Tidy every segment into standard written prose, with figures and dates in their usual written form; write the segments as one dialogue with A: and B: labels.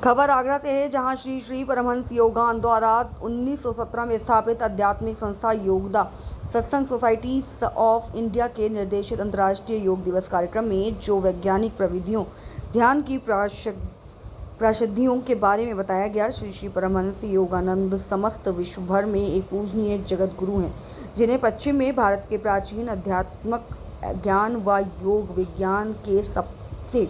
A: खबर आगरा से है, जहां श्री श्री परमहंस योगान द्वारा 1917 में स्थापित आध्यात्मिक संस्था योगदा सत्संग सोसाइटी ऑफ इंडिया के निर्देशित अंतर्राष्ट्रीय योग दिवस कार्यक्रम में जो वैज्ञानिक प्रविधियों ध्यान की प्रसिद्धियों के बारे में बताया गया। श्री श्री परमहंस योगानंद समस्त विश्व भर में एक पूजनीय जगत गुरु हैं, जिन्हें पश्चिम में भारत के प्राचीन अध्यात्मक ज्ञान व योग विज्ञान के सबसे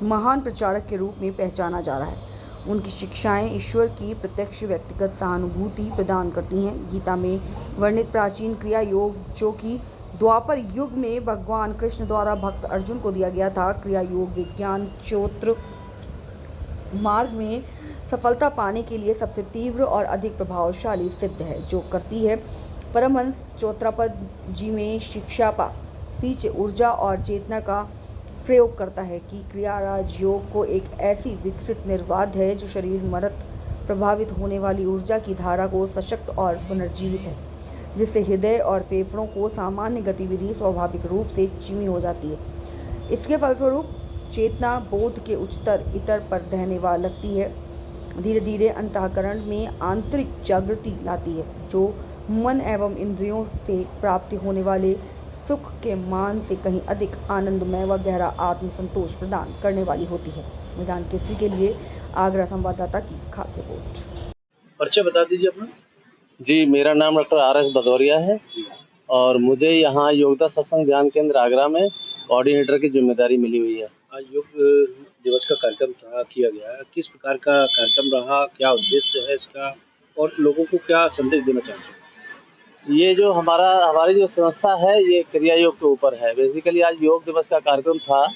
A: महान प्रचारक के रूप में पहचाना जा रहा है। उनकी शिक्षाएं ईश्वर की प्रत्यक्ष व्यक्तिगत सहानुभूति प्रदान करती हैं। गीता में वर्णित प्राचीन क्रिया योग, जो कि द्वापर युग में भगवान कृष्ण द्वारा भक्त अर्जुन को दिया गया था, क्रिया योग विज्ञान चौत्र मार्ग में सफलता पाने के लिए सबसे तीव्र और अधिक प्रभावशाली सिद्ध है, जो करती है। परमहंस चौत्रापद जी में शिक्षा पा सींच ऊर्जा और चेतना का प्रयोग करता है कि क्रिया राजयोग को एक ऐसी विकसित निर्वाध है जो शरीर मरत प्रभावित होने वाली ऊर्जा की धारा को सशक्त और पुनर्जीवित है, जिससे हृदय और फेफड़ों को सामान्य गतिविधि स्वाभाविक रूप से धीमी हो जाती है। इसके फलस्वरूप चेतना बोध के उच्चतर इतर पर दहने वाली लगती है, धीरे धीरे अंतःकरण में आंतरिक जागृति लाती है, जो मन एवं इंद्रियों से प्राप्ति होने वाले सुख के मान से कहीं अधिक आनंदमय व गहरा आत्म संतोष प्रदान करने वाली होती है। मैदान केसरी के लिए आगरा संवाददाता की खास रिपोर्ट।
B: परिचय बता दीजिए अपना।
C: जी, मेरा नाम डॉक्टर आर.एस. भदौरिया है और मुझे यहाँ योगदा सत्संग ध्यान केंद्र आगरा में कोऑर्डिनेटर की जिम्मेदारी मिली हुई है।
B: आज योग दिवस का कार्यक्रम किया गया है, किस प्रकार का कार्यक्रम रहा, क्या उद्देश्य है इसका और लोगों को क्या संदेश देना चाहते हैं?
C: ये जो हमारी जो संस्था है, ये क्रिया योग के ऊपर है। बेसिकली आज योग दिवस का कार्यक्रम था,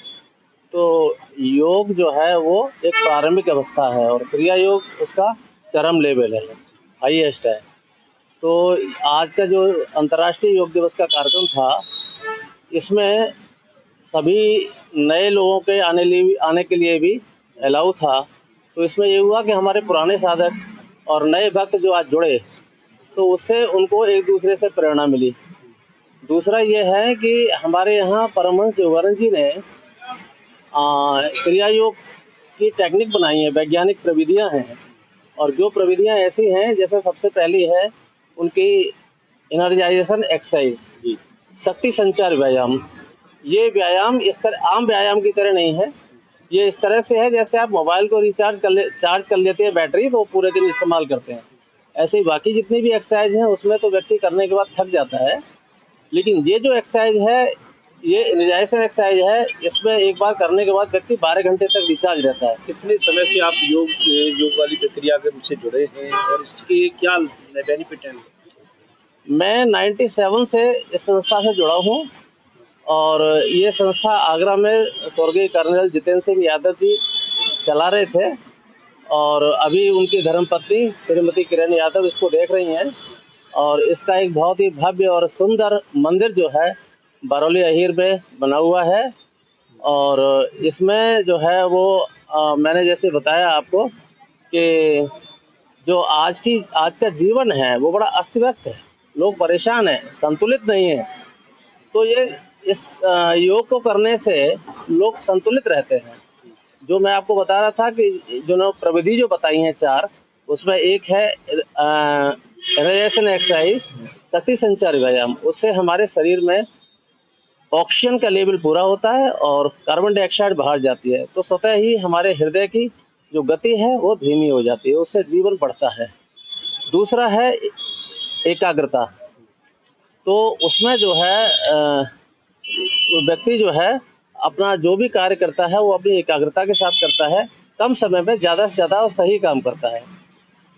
C: तो योग जो है वो एक प्रारंभिक अवस्था है और क्रिया योग उसका चरम लेवल है, हाईएस्ट है। तो आज का जो अंतर्राष्ट्रीय योग दिवस का कार्यक्रम था, इसमें सभी नए लोगों के आने के लिए भी अलाउ था। तो इसमें ये हुआ कि हमारे पुराने साधक और नए भक्त जो आज जुड़े, तो उससे उनको एक दूसरे से प्रेरणा मिली। दूसरा ये है कि हमारे यहाँ परमहंस योगानंद जी ने क्रिया योग की टेक्निक बनाई है, वैज्ञानिक प्रविधियाँ हैं, और जो प्रविधियाँ ऐसी हैं, जैसे सबसे पहली है उनकी एनर्जाइजेशन एक्सरसाइज, शक्ति संचार व्यायाम। ये व्यायाम इस तरह आम व्यायाम की तरह नहीं है। ये इस तरह से है जैसे आप मोबाइल को चार्ज कर लेते हैं बैटरी, तो पूरे दिन इस्तेमाल करते हैं। ऐसे ही बाकी जितनी भी एक्सरसाइज हैं उसमें तो व्यक्ति करने के बाद थक जाता है, लेकिन ये जो एक्सरसाइज है, ये एनर्जाइजेशन एक्सरसाइज है। इसमें एक बार करने के बाद व्यक्ति 12 घंटे तक रिचार्ज रहता है।
B: कितने समय से आप योग वाली प्रक्रिया से जुड़े हैं और इसके क्या बेनिफिट हैं?
C: मैं 97 से इस संस्था से जुड़ा हूँ और ये संस्था आगरा में स्वर्गीय कर्नल जितेंद्र सिंह यादव जी चला रहे थे और अभी उनकी धर्मपत्नी श्रीमती किरण यादव इसको देख रही हैं। और इसका एक बहुत ही भव्य और सुंदर मंदिर जो है बरौली अहीर में बना हुआ है और इसमें जो है वो मैंने जैसे बताया आपको कि जो आज का जीवन है वो बड़ा अस्त व्यस्त है, लोग परेशान हैं, संतुलित नहीं है। तो ये इस योग को करने से लोग संतुलित रहते हैं। जो मैं आपको बता रहा था कि जो प्रविधि जो बताई हैं 4, उसमें एक है एनर्जाइजेशन एक्सरसाइज, शक्ति संचार व्यायाम। उससे हमारे शरीर में ऑक्सीजन का लेवल पूरा होता है और कार्बन डाइऑक्साइड बाहर जाती है, तो स्वतः ही हमारे हृदय की जो गति है वो धीमी हो जाती है, उससे जीवन बढ़ता है। दूसरा है एकाग्रता। तो उसमें जो है व्यक्ति जो है अपना जो भी कार्य करता है वो अपनी एकाग्रता के साथ करता है, कम समय में ज़्यादा से ज़्यादा सही काम करता है।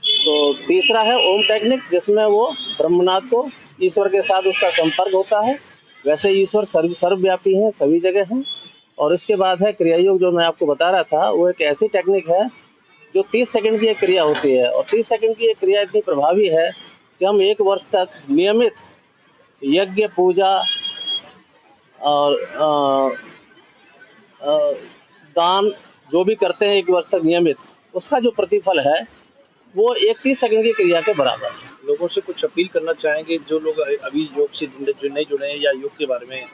C: तो तीसरा है ओम टेक्निक, जिसमें वो ब्रह्मनाथ को ईश्वर के साथ उसका संपर्क होता है। वैसे ईश्वर सर्वव्यापी हैं, सभी जगह हैं। और इसके बाद है क्रिया योग, जो मैं आपको बता रहा था, वो एक ऐसी टेक्निक है जो 30 सेकंड की एक क्रिया होती है और 30 सेकंड की एक क्रिया इतनी प्रभावी है कि हम 1 वर्ष तक नियमित यज्ञ पूजा और दान जो भी करते हैं 1 वर्ष तक नियमित, उसका जो प्रतिफल है वो एक 30 सेकंड की क्रिया के बराबर है।
B: लोगों से कुछ अपील करना चाहेंगे जो लोग अभी योग से नहीं जुड़े हैं या योग के बारे में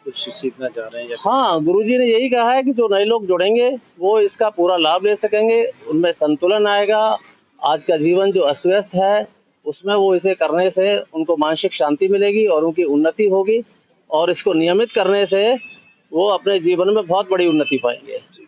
B: कुछ सीखना चाह रहे हैं या
C: हाँ, गुरुजी ने यही कहा है कि जो नए लोग जुड़ेंगे वो इसका पूरा लाभ ले सकेंगे, उनमें संतुलन आएगा। आज का जीवन जो अस्त-व्यस्त है, उसमें वो इसे करने से उनको मानसिक शांति मिलेगी और उनकी उन्नति होगी और इसको नियमित करने से वो अपने जीवन में बहुत बड़ी उन्नति पाएँगे।